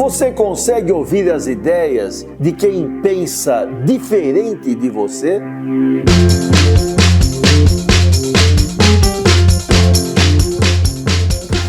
Você consegue ouvir as ideias de quem pensa diferente de você?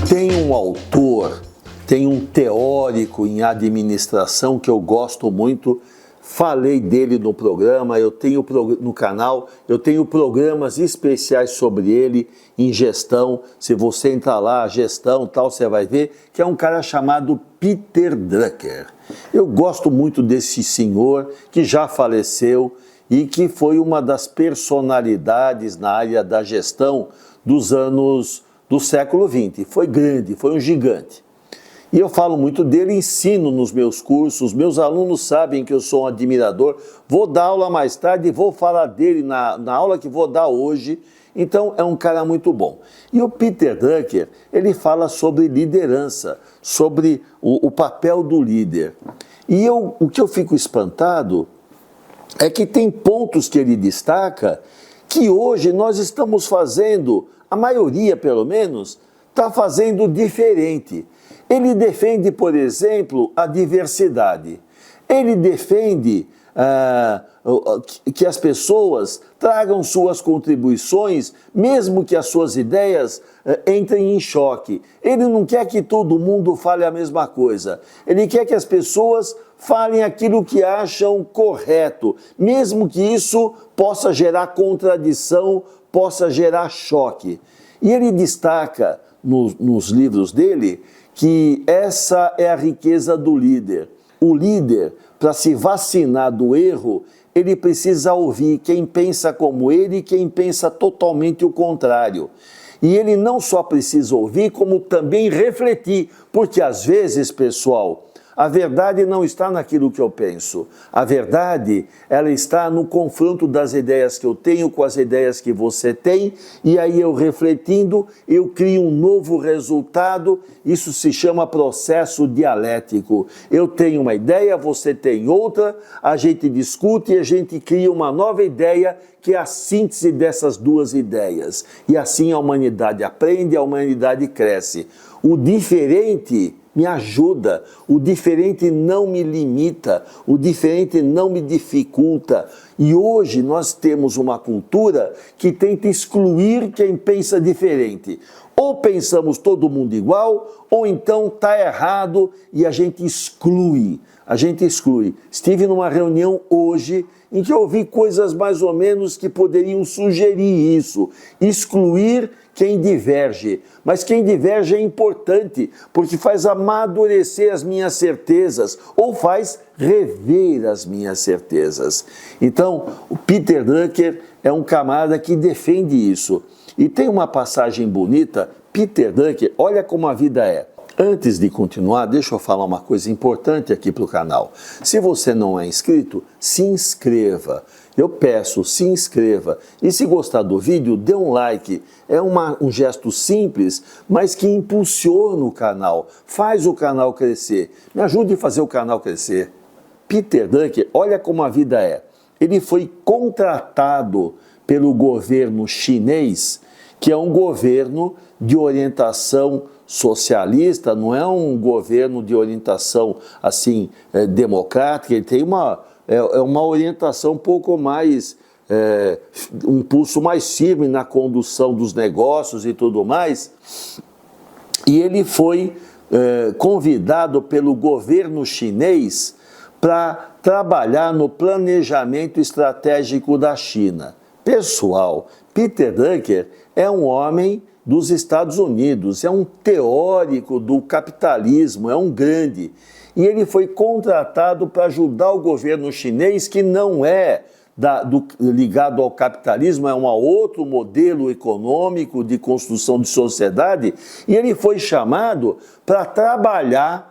Tem um autor, tem um teórico em administração que eu gosto muito. Falei dele no programa, eu tenho no canal, eu tenho programas especiais sobre ele em gestão. Se você entrar lá, gestão tal, você vai ver que é um cara chamado Peter Drucker. Eu gosto muito desse senhor que já faleceu e que foi uma das personalidades na área da gestão do século XX. Foi grande, foi um gigante. E eu falo muito dele, ensino nos meus cursos, meus alunos sabem que eu sou um admirador, vou dar aula mais tarde e vou falar dele na aula que vou dar hoje, então é um cara muito bom. E o Peter Drucker, ele fala sobre liderança, sobre o papel do líder. E o que eu fico espantado é que tem pontos que ele destaca que hoje nós estamos fazendo, a maioria pelo menos, está fazendo diferente. Ele defende, por exemplo, a diversidade. Ele defende que as pessoas tragam suas contribuições, mesmo que as suas ideias entrem em choque. Ele não quer que todo mundo fale a mesma coisa. Ele quer que as pessoas falem aquilo que acham correto, mesmo que isso possa gerar contradição, possa gerar choque. E ele destaca nos livros dele que essa é a riqueza do líder. O líder, para se vacinar do erro, ele precisa ouvir quem pensa como ele e quem pensa totalmente o contrário. E ele não só precisa ouvir, como também refletir, porque às vezes, pessoal, a verdade não está naquilo que eu penso. A verdade, ela está no confronto das ideias que eu tenho com as ideias que você tem, e aí eu refletindo, eu crio um novo resultado. Isso se chama processo dialético. Eu tenho uma ideia, você tem outra, a gente discute e a gente cria uma nova ideia que é a síntese dessas duas ideias. E assim a humanidade aprende, a humanidade cresce. O diferente me ajuda, o diferente não me limita, o diferente não me dificulta. E hoje nós temos uma cultura que tenta excluir quem pensa diferente. Ou pensamos todo mundo igual, ou então está errado e a gente exclui. A gente exclui. Estive numa reunião hoje em que eu ouvi coisas mais ou menos que poderiam sugerir isso, excluir quem diverge. Mas quem diverge é importante, porque faz amadurecer as minhas certezas, ou faz rever as minhas certezas. Então, o Peter Drucker é um camarada que defende isso. E tem uma passagem bonita, Peter Drucker, olha como a vida é. Antes de continuar, deixa eu falar uma coisa importante aqui para o canal. Se você não é inscrito, se inscreva. Eu peço, se inscreva. E se gostar do vídeo, dê um like. É um gesto simples, mas que impulsiona o canal. Faz o canal crescer. Me ajude a fazer o canal crescer. Peter Drucker, olha como a vida é. Ele foi contratado pelo governo chinês, que é um governo de orientação socialista, não é um governo de orientação assim democrática. Ele tem uma orientação um pouco mais, um pulso mais firme na condução dos negócios e tudo mais. E ele foi convidado pelo governo chinês para trabalhar no planejamento estratégico da China. Pessoal, Peter Drucker é um homem dos Estados Unidos, é um teórico do capitalismo, é um grande. E ele foi contratado para ajudar o governo chinês, que não é ligado ao capitalismo, é um outro modelo econômico de construção de sociedade, e ele foi chamado para trabalhar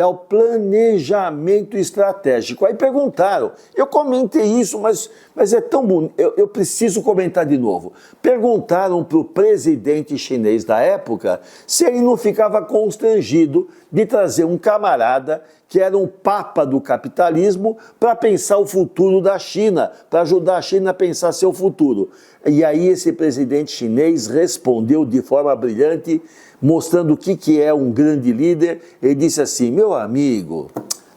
o planejamento estratégico. Aí perguntaram, eu comentei isso, mas é tão bonito, eu preciso comentar de novo. Perguntaram para o presidente chinês da época se ele não ficava constrangido de trazer um camarada que era um papa do capitalismo para pensar o futuro da China, para ajudar a China a pensar seu futuro. E aí esse presidente chinês respondeu de forma brilhante, mostrando o que é um grande líder. Ele disse assim: meu amigo,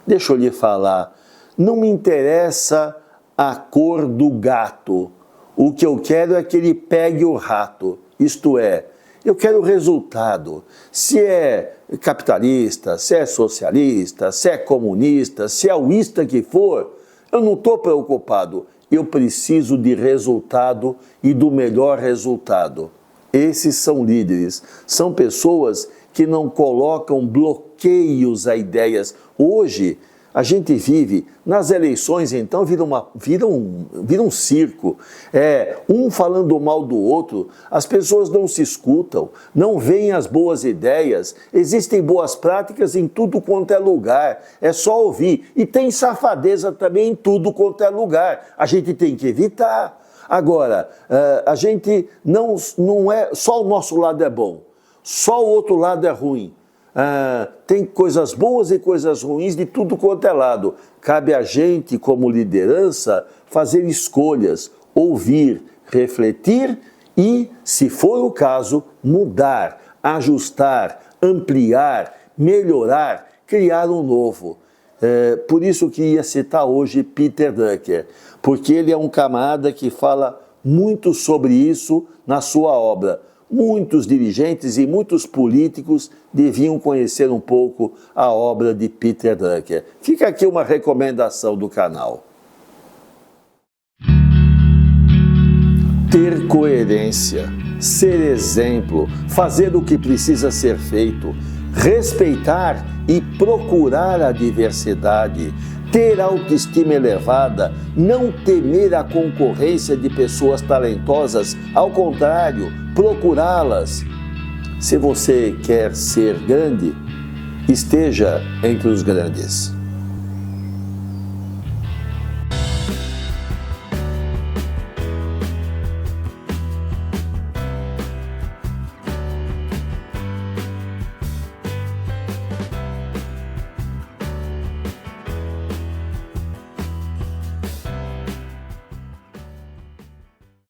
deixa eu lhe falar, não me interessa a cor do gato, o que eu quero é que ele pegue o rato, isto é, eu quero o resultado. Se é capitalista, se é socialista, se é comunista, se é uísta que for, eu não estou preocupado. Eu preciso de resultado e do melhor resultado. Esses são líderes, são pessoas que não colocam bloqueios a ideias. Hoje, a gente vive, nas eleições então, vira um circo, um falando mal do outro, as pessoas não se escutam, não veem as boas ideias, existem boas práticas em tudo quanto é lugar, é só ouvir, e tem safadeza também em tudo quanto é lugar, a gente tem que evitar. Agora, a gente não é, só o nosso lado é bom, só o outro lado é ruim. Tem coisas boas e coisas ruins de tudo quanto é lado. Cabe a gente, como liderança, fazer escolhas, ouvir, refletir e, se for o caso, mudar, ajustar, ampliar, melhorar, criar um novo. Por isso que ia citar hoje Peter Drucker, porque ele é um camarada que fala muito sobre isso na sua obra. Muitos dirigentes e muitos políticos deviam conhecer um pouco a obra de Peter Drucker. Fica aqui uma recomendação do canal. Ter coerência, ser exemplo, fazer o que precisa ser feito, respeitar e procurar a diversidade, ter autoestima elevada, não temer a concorrência de pessoas talentosas, ao contrário, procurá-las. Se você quer ser grande, esteja entre os grandes.